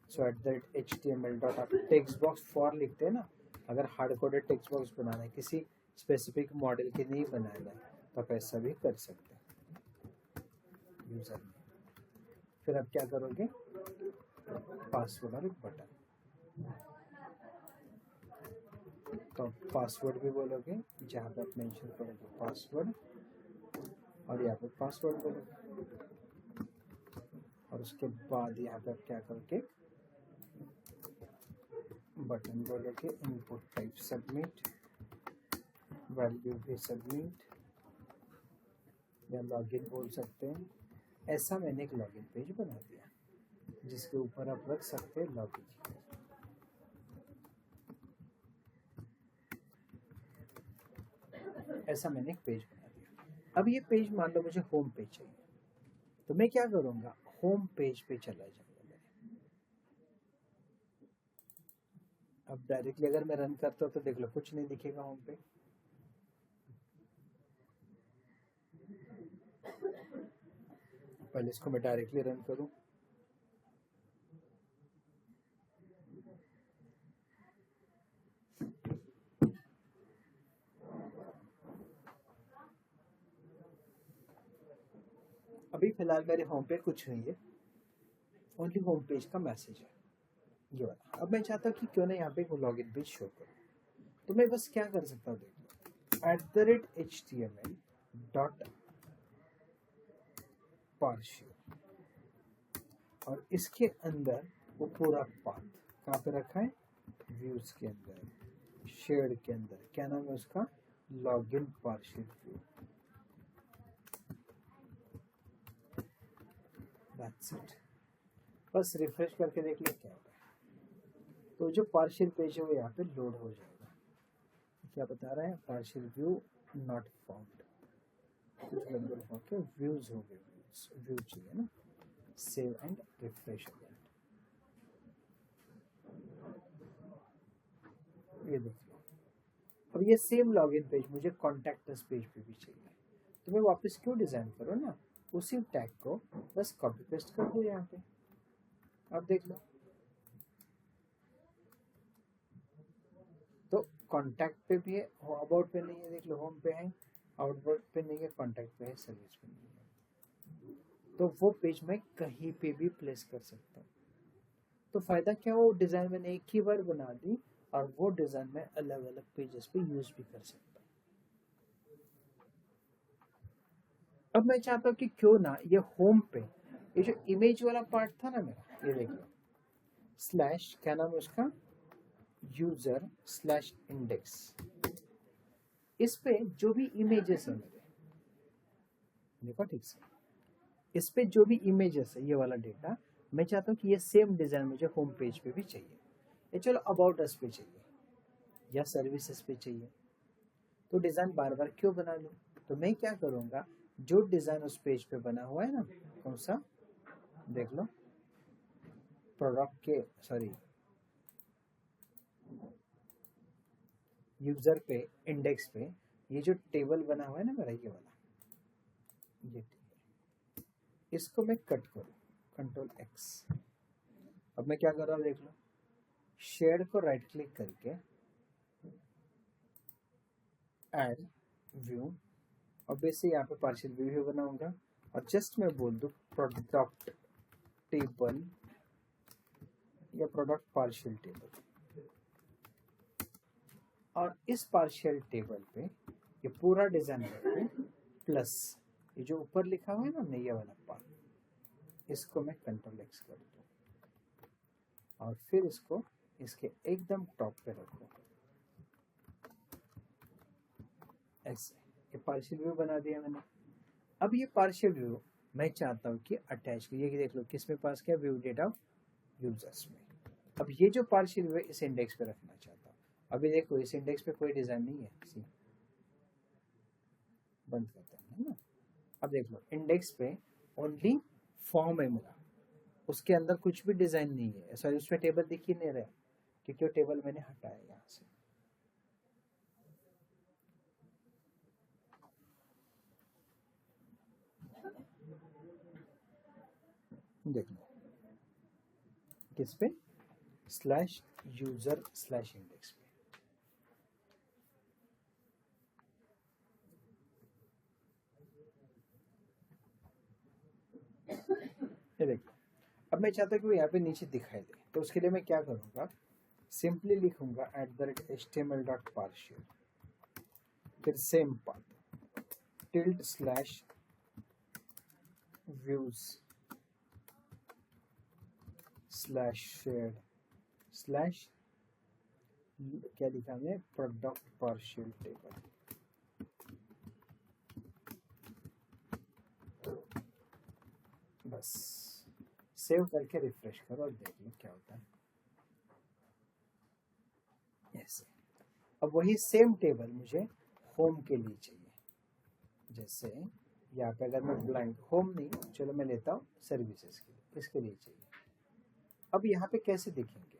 सो @html डॉट, आप टेक्स्ट बॉक्स फॉर लिखते हैं ना, अगर हार्ड कोडेड टेक्स्ट बॉक्स बनाना है, किसी स्पेसिफिक मॉडल के नहीं बनाना है, तो आप ऐसा भी कर सकते हैं यूजर में। फिर आप क्या करोगे, पासवर्ड और एक बटन, तो पासवर्ड भी बोलोगे, जहाँ पे आप मेंशन करोगे पासवर्ड, और यहाँ पे पासवर्ड बोलोगे, और उसके बाद यहाँ पे आप क्या करोगे, बटन बोलोगे, इनपुट टाइप सबमिट, वैल्यू भी सबमिट, या लॉगिन बोल सकते हैं। ऐसा मैंने एक लॉगिन पेज बना दिया, जिसके ऊपर आप रख सकते हैं लॉगिन। ऐसा मैंने एक पेज बना दिया। अब ये पेज मान लो मुझे होम पेज चाहिए, तो मैं क्या करूँगा, होम पेज पे चला जाऊँगा मेरे। अब डायरेक्टली अगर मैं रन करता हूँ तो देख लो कुछ नहीं दिखेगा होम पे। पहले इसको मैं डायरेक्टली रन करूँ, अभी फिलहाल मेरे होम पे कुछ नहीं है, ओनली होम पेज का मैसेज है ये वाला। अब मैं चाहता हूँ कि क्यों ना यहाँ पे लॉगिन पेज शो करूँ, तो मैं बस क्या कर सकता हूँ, देख लो @html डॉट पार्शियल, और इसके अंदर वो पूरा पाथ कहाँ पे रखा है, व्यूज के अंदर, शेयर्ड के अंदर, क्या नाम है उसका, login partial view. That's it. बस रिफ्रेश करके देख लो क्या होगा, तो जो पार्शियल पेज है वो यहाँ पे लोड हो जाएगा। क्या बता रहा है, पार्शियल व्यू नॉट फाउंड, कुछ गड़बड़ हो के व्यूज हो गए, व्यू चाहिए ना, सेव एंड रिफ्रेश अगेन। ये देख लो, अब ये सेम लॉगिन पेज मुझे कॉन्टैक्ट अस पेज पे भी चाहिए, तो मैं वापस क्यों डिजाइन करूँ ना, उसी टैग को बस कॉपी पेस्ट कर दो यहाँ पे। अब देख लो, तो कॉन्टैक्ट पे भी है, अबाउट पे नहीं है, देख लो होम पे है, आउटबोर्ड पे नहीं है, कॉन्टैक्ट पे है, सर्विस पे नहीं है, तो वो पेज मैं कहीं पे भी प्लेस कर सकता हूँ। तो फायदा क्या, वो डिजाइन मैंने एक ही बार बना दी, और वो डिजाइन में अलग अलग पेजेस पे यूज भी कर सकता हूँ। अब मैं चाहता हूँ कि क्यों ना ये होम पे, ये जो इमेज वाला पार्ट था ना मेरा, ये देख लो, स्लैश क्या नाम है उसका, यूजर स्लैश इंडेक्स, इस पे जो भी इमेजेस है मेरे, देखो ठीक से, इस पे जो भी इमेजेस है, ये वाला डेटा मैं चाहता हूँ कि ये सेम डिजाइन मुझे होम पेज पे भी चाहिए, ये चलो अबाउट अस पे चाहिए या सर्विसेज पे चाहिए, तो डिजाइन बार बार क्यों बना लूँ, तो मैं क्या करूँगा, जो डिजाइन उस पेज पे बना हुआ है ना, कौन सा, देख लो, प्रोडक्ट के, सॉरी, यूजर पे, इंडेक्स पे, ये जो टेबल बना हुआ है ना मेरा, ये वाला, ये टेबल, इसको मैं कट करूँ, कंट्रोल X। अब मैं क्या कर रहा हूँ, देख लो, शेयर को राइट क्लिक करके ऐड व्यू, ऑब्वियसली यहाँ पे पार्शियल व्यू बनाऊंगा और जस्ट मैं बोल दूँ प्रोडक्ट टेबल या प्रोडक्ट पार्शियल टेबल, और इस पार्शियल टेबल पे ये पूरा डिजाइन पे प्लस ये जो ऊपर लिखा हुआ है ना ये वाला पार्ट, इसको मैं कंट्रोल एक्स कर दूँ और फिर इसको इसके एकदम टॉप पे रखूँ ऐसे। ये पार्शियल व्यू बना दिया मैंने। अब ये पार्शियल व्यू मैं चाहता हूँ कि अटैच, ये देख लो किस में पास किया, व्यू डेटा यूजर्स में। अब ये जो पार्शियल व्यू इस इंडेक्स पे रखना चाहता हूँ। अभी देखो इस इंडेक्स पे कोई डिजाइन नहीं है, सी बंद करते हैं ना। अब देख लो इंडेक्स पे ओनली फॉर्म है मेरा, उसके अंदर कुछ भी डिजाइन नहीं है, सॉरी उसमें टेबल दिख ही नहीं रहा क्योंकि वो टेबल मैंने हटाया यहाँ से। देख लो किस पे, स्लैश यूजर स्लैश इंडेक्स पे। ये देखो अब मैं चाहता हूँ कि वो यहाँ पे नीचे दिखाई दे, तो उसके लिए मैं क्या करूँगा, सिंपली लिखूंगा @html.partial, फिर same path tilde slash views slash shared slash क्या लिखा हमने, प्रोडक्ट पार्शियल टेबल। बस सेव करके रिफ्रेश करो और देख लो क्या होता है ऐसे। अब वही सेम टेबल मुझे होम के लिए चाहिए, जैसे यहाँ पे अगर मैं ब्लैंक होम नहीं, चलो मैं लेता हूँ सर्विसेज के लिए, इसके लिए चाहिए। अब यहाँ पे कैसे दिखेंगे,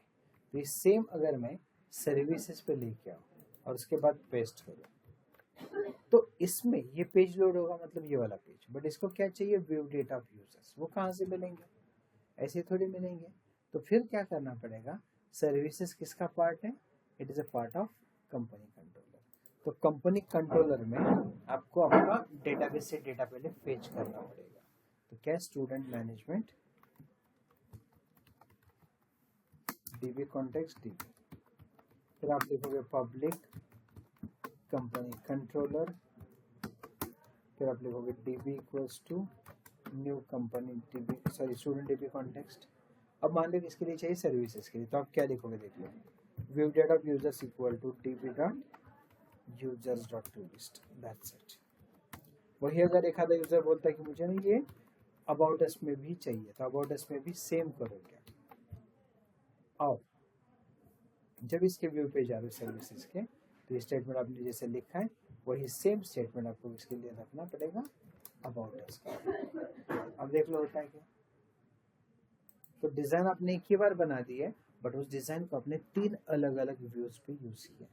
तो ये सेम अगर मैं सर्विसेज पे लेके आऊँ और उसके बाद पेस्ट करूँ तो इसमें ये पेज लोड होगा, मतलब ये वाला पेज, बट इसको क्या चाहिए, व्यू डेटा ऑफ यूजर्स। वो कहाँ से मिलेंगे, ऐसे थोड़ी मिलेंगे। तो फिर क्या करना पड़ेगा, सर्विसेज किसका पार्ट है, it is a part of company controller. तो कंपनी कंट्रोलर में आपको आपका डेटाबेस से डेटा पहले फेच करना पड़ेगा। तो क्या, student management DB context DB, फिर आप लिखोगे पब्लिक कंपनी कंट्रोलर, फिर आप लिखोगे DB equals to new company DB, sorry student DB context. अब मान लो इसके लिए चाहिए सर्विसेज के लिए, तो आप क्या लिखोगे, देख लो view data of users equal to DB dot users dot to list, that's it. वही अगर एक आधा यूजर बोलता है कि मुझे ना ये अबाउट अस में भी चाहिए, तो अबाउट अस में भी सेम करोगे। और जब इसके व्यू पे जा रहे हो सर्विसेज के, तो ये स्टेटमेंट आपने जैसे लिखा है वही सेम स्टेटमेंट आपको इसके लिए रखना पड़ेगा अबाउट अस का। अब देख लो होता है क्या, तो डिजाइन आपने एक ही बार बना दी है, बट उस डिजाइन को आपने 3 अलग अलग व्यूज पे यूज किया।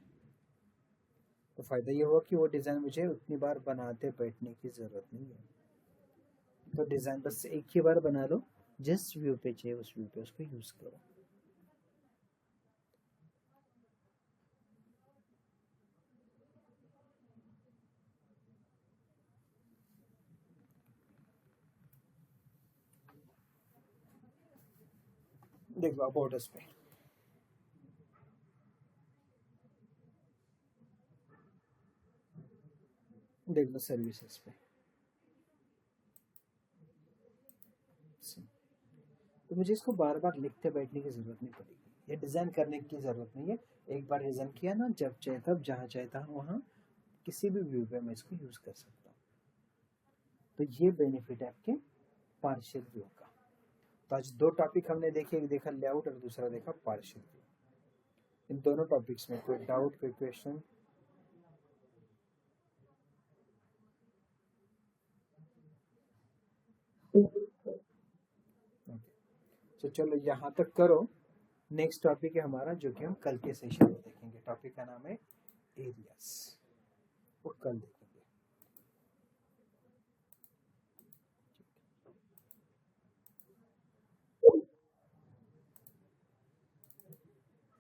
तो फायदा ये हुआ कि वो डिजाइन मुझे उतनी बार बनाते बैठने की जरूरत नहीं है। तो डिजाइन बस एक ही बार बना लो, जिस व्यू पे चाहिए उस व्यू पे उसको यूज करो। देख लो अबाउट अस पे, देख लो सर्विसेज पे, तो मुझे इसको बार बार लिखते बैठने की जरूरत नहीं पड़ेगी, ये डिजाइन करने की जरूरत नहीं है। एक बार डिजाइन किया ना, जब चाहे तब जहाँ चाहता हूँ वहाँ किसी भी व्यू पे मैं इसको यूज कर सकता हूँ। तो ये बेनिफिट है आपके पार्शियल व्यू का। तो आज 2 टॉपिक हमने देखे, एक देखा लेआउट और दूसरा देखा पार्शियल व्यू। इन दोनों टॉपिक्स में कोई डाउट, कोई क्वेश्चन? तो चलो यहाँ तक करो। नेक्स्ट टॉपिक है हमारा, जो कि हम कल के सेशन में देखेंगे। टॉपिक का नाम है एरियाज, वो कल देखेंगे।